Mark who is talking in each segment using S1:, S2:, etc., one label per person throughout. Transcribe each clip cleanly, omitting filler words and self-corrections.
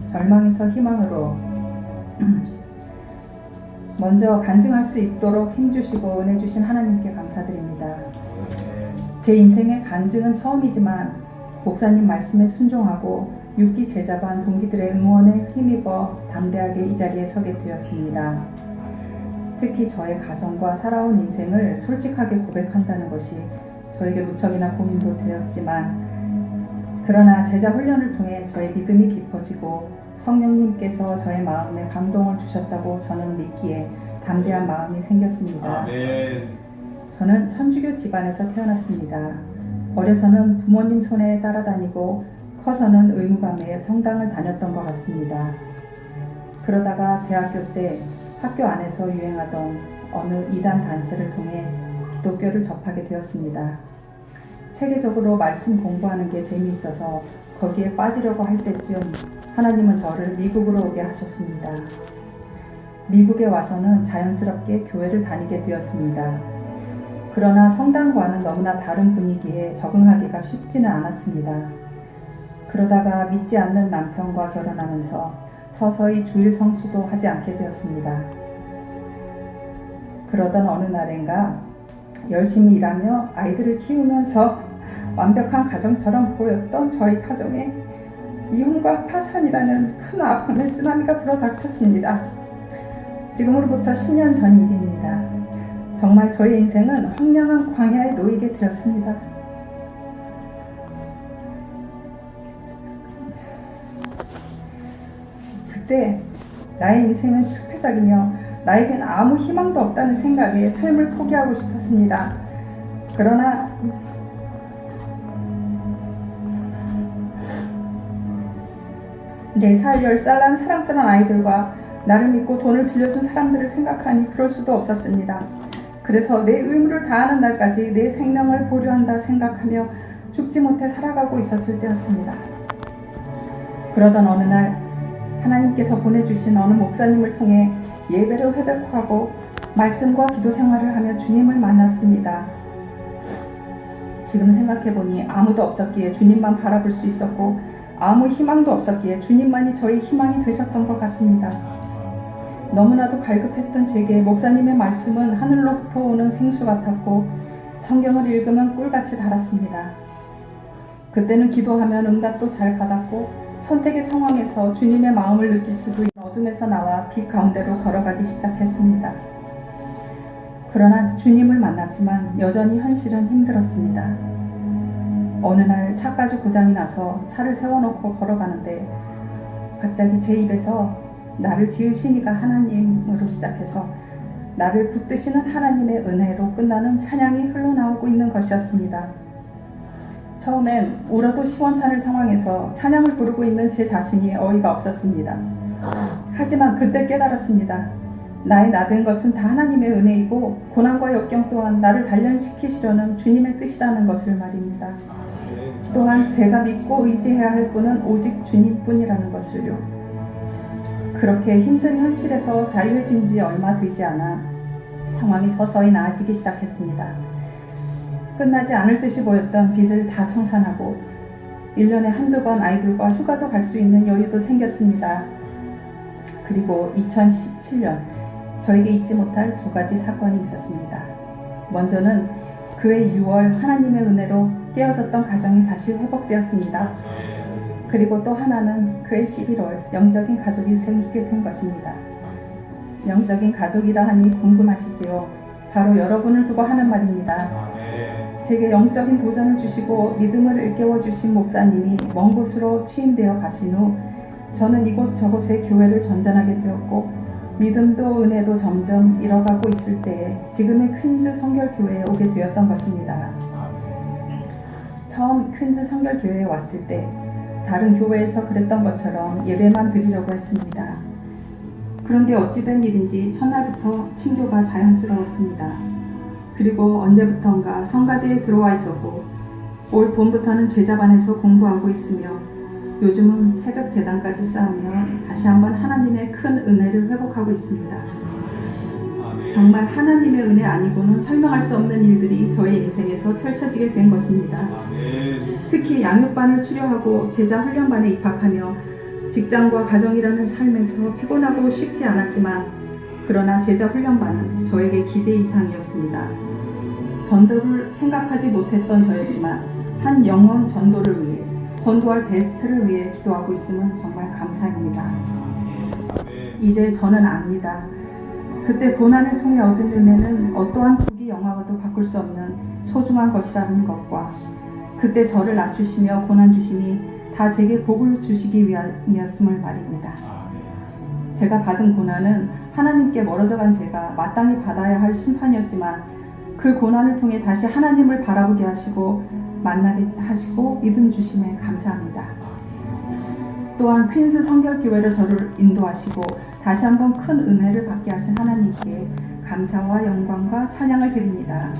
S1: 절망에서 희망으로 먼저 간증할 수 있도록 힘주시고 은혜 주신 하나님께 감사드립니다. 제 인생의 간증은 처음이지만 목사님 말씀에 순종하고 6기 제자반 동기들의 응원에 힘입어 담대하게 이 자리에 서게 되었습니다. 특히 저의 가정과 살아온 인생을 솔직하게 고백한다는 것이 저에게 무척이나 고민도 되었지만, 그러나 제자 훈련을 통해 저의 믿음이 깊어지고 성령님께서 저의 마음에 감동을 주셨다고 저는 믿기에 담대한 마음이 생겼습니다.
S2: 아멘.
S1: 저는 천주교 집안에서 태어났습니다. 어려서는 부모님 손에 따라다니고 커서는 의무감에 성당을 다녔던 것 같습니다. 그러다가 대학교 때 학교 안에서 유행하던 어느 이단 단체를 통해 기독교를 접하게 되었습니다. 체계적으로 말씀 공부하는 게 재미있어서 거기에 빠지려고 할 때쯤 하나님은 저를 미국으로 오게 하셨습니다. 미국에 와서는 자연스럽게 교회를 다니게 되었습니다. 그러나 성당과는 너무나 다른 분위기에 적응하기가 쉽지는 않았습니다. 그러다가 믿지 않는 남편과 결혼하면서 서서히 주일 성수도 하지 않게 되었습니다. 그러던 어느 날인가 열심히 일하며 아이들을 키우면서 완벽한 가정처럼 보였던 저희 가정에 이혼과 파산이라는 큰 아픔의 쓰나미가 불어닥쳤습니다. 지금으로부터 10년 전 일입니다. 정말 저의 인생은 황량한 광야에 놓이게 되었습니다. 그때 나의 인생은 실패작이며 나에겐 아무 희망도 없다는 생각에 삶을 포기하고 싶었습니다. 그러나 내 살 10살 사랑스러운 아이들과 나를 믿고 돈을 빌려준 사람들을 생각하니 그럴 수도 없었습니다. 그래서 내 의무를 다하는 날까지 내 생명을 보류한다 생각하며 죽지 못해 살아가고 있었을 때였습니다. 그러던 어느 날 하나님께서 보내주신 어느 목사님을 통해 예배를 회복하고 말씀과 기도 생활을 하며 주님을 만났습니다. 지금 생각해보니 아무도 없었기에 주님만 바라볼 수 있었고 아무 희망도 없었기에 주님만이 저희 희망이 되셨던 것 같습니다. 너무나도 갈급했던 제게 목사님의 말씀은 하늘로부터 오는 생수 같았고 성경을 읽으면 꿀같이 달았습니다. 그때는 기도하면 응답도 잘 받았고 선택의 상황에서 주님의 마음을 느낄 수도 있는 어둠에서 나와 빛 가운데로 걸어가기 시작했습니다. 그러나 주님을 만났지만 여전히 현실은 힘들었습니다. 어느 날 차까지 고장이 나서 차를 세워놓고 걸어가는데 갑자기 제 입에서 나를 지으신 이가 하나님으로 시작해서 나를 붙드시는 하나님의 은혜로 끝나는 찬양이 흘러나오고 있는 것이었습니다. 처음엔 울어도 시원찮을 상황에서 찬양을 부르고 있는 제 자신이 어이가 없었습니다. 하지만 그때 깨달았습니다. 나의 나된 것은 다 하나님의 은혜이고 고난과 역경 또한 나를 단련시키시려는 주님의 뜻이라는 것을 말입니다. 또한 제가 믿고 의지해야 할 분은 오직 주님뿐이라는 것을요. 그렇게 힘든 현실에서 자유해진 지 얼마 되지 않아 상황이 서서히 나아지기 시작했습니다. 끝나지 않을 듯이 보였던 빚을 다 청산하고 1년에 한두 번 아이들과 휴가도 갈 수 있는 여유도 생겼습니다. 그리고 2017년 저에게 잊지 못할 두 가지 사건이 있었습니다. 먼저는 그해 6월 하나님의 은혜로 깨어졌던 가정이 다시 회복되었습니다. 그리고 또 하나는 그해 11월 영적인 가족이 생기게 된 것입니다. 영적인 가족이라 하니 궁금하시지요? 바로 여러분을 두고 하는 말입니다. 제게 영적인 도전을 주시고 믿음을 일깨워 주신 목사님이 먼 곳으로 취임되어 가신 후 저는 이곳저곳에 교회를 전전하게 되었고 믿음도 은혜도 점점 잃어가고 있을 때에 지금의 퀸즈 성결교회에 오게 되었던 것입니다. 처음 퀸즈 성결교회에 왔을 때 다른 교회에서 그랬던 것처럼 예배만 드리려고 했습니다. 그런데 어찌된 일인지 첫날부터 친교가 자연스러웠습니다. 그리고 언제부턴가 성가대에 들어와 있었고 올 봄부터는 제자반에서 공부하고 있으며 요즘은 새벽 제단까지 쌓으며 다시 한번 하나님의 큰 은혜를 회복하고 있습니다. 정말 하나님의 은혜 아니고는 설명할 수 없는 일들이 저의 인생에서 펼쳐지게 된 것입니다. 특히 양육반을 수료하고 제자 훈련반에 입학하며 직장과 가정이라는 삶에서 피곤하고 쉽지 않았지만 그러나 제자 훈련반은 저에게 기대 이상이었습니다. 전도를 생각하지 못했던 저였지만 한 영혼 전도를 위해 전도할 베스트를 위해 기도하고 있음은 정말 감사합니다. 이제 저는 압니다. 그때 고난을 통해 얻은 은혜는 어떠한 국위 영화와도 바꿀 수 없는 소중한 것이라는 것과 그때 저를 낮추시며 고난 주심이 다 제게 복을 주시기 위함이었음을 말입니다. 제가 받은 고난은 하나님께 멀어져 간 제가 마땅히 받아야 할 심판이었지만 그 고난을 통해 다시 하나님을 바라보게 하시고 만나게 하시고 믿음 주심에 감사합니다. 또한 퀸스 성결교회로 저를 인도하시고 다시 한번 큰 은혜를 받게 하신 하나님께 감사와 영광과 찬양을 드립니다.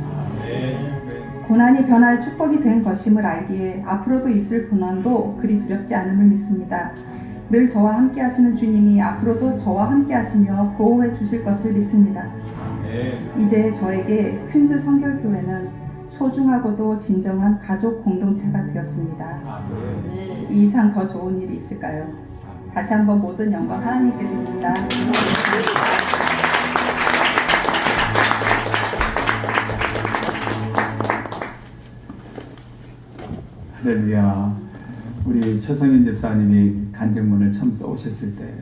S1: 고난이 변화의 축복이 된 것임을 알기에 앞으로도 있을 고난도 그리 두렵지 않음을 믿습니다. 늘 저와 함께 하시는 주님이 앞으로도 저와 함께 하시며 보호해 주실 것을 믿습니다. 이제 저에게 퀸즈 성결교회는 소중하고도 진정한 가족 공동체가 되었습니다. 이 이상 더 좋은 일이 있을까요? 다시 한번 모든 영광 하나님께 드립니다.
S2: 할렐루야. 우리 최성현 집사님이 간증문을 처음 써오셨을 때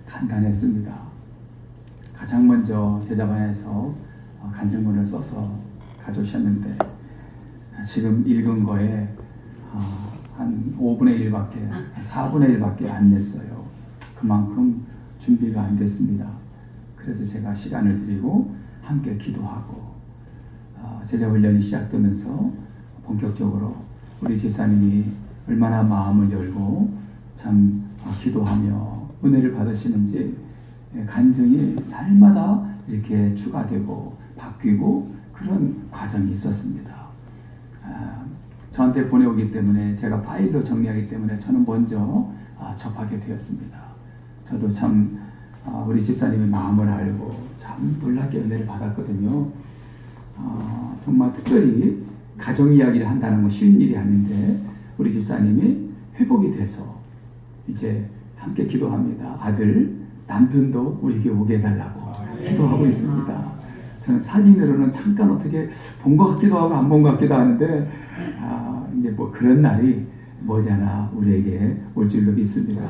S2: 간단했습니다. 가장 먼저 제자반에서 간증문을 써서 가져오셨는데 지금 읽은 거에 한 5분의 1밖에 4분의 1밖에 안 냈어요. 그만큼 준비가 안 됐습니다. 그래서 제가 시간을 드리고 함께 기도하고 제자훈련이 시작되면서 본격적으로 우리 집사님이 얼마나 마음을 열고 참 기도하며 은혜를 받으시는지 간증이 날마다 이렇게 추가되고 바뀌고 그런 과정이 있었습니다. 저한테 보내오기 때문에 제가 파일로 정리하기 때문에 저는 먼저 접하게 되었습니다. 저도 참 우리 집사님의 마음을 알고 참 놀랍게 은혜를 받았거든요. 정말 특별히 가정 이야기를 한다는 건 쉬운 일이 아닌데 우리 집사님이 회복이 돼서 이제 함께 기도합니다. 아들, 남편도 우리에게 오게 해달라고 기도하고 있습니다. 저는 사진으로는 잠깐 어떻게 본 것 같기도 하고 안 본 것 같기도 하는데 이제 뭐 그런 날이 머지않아 우리에게 올 줄로 믿습니다.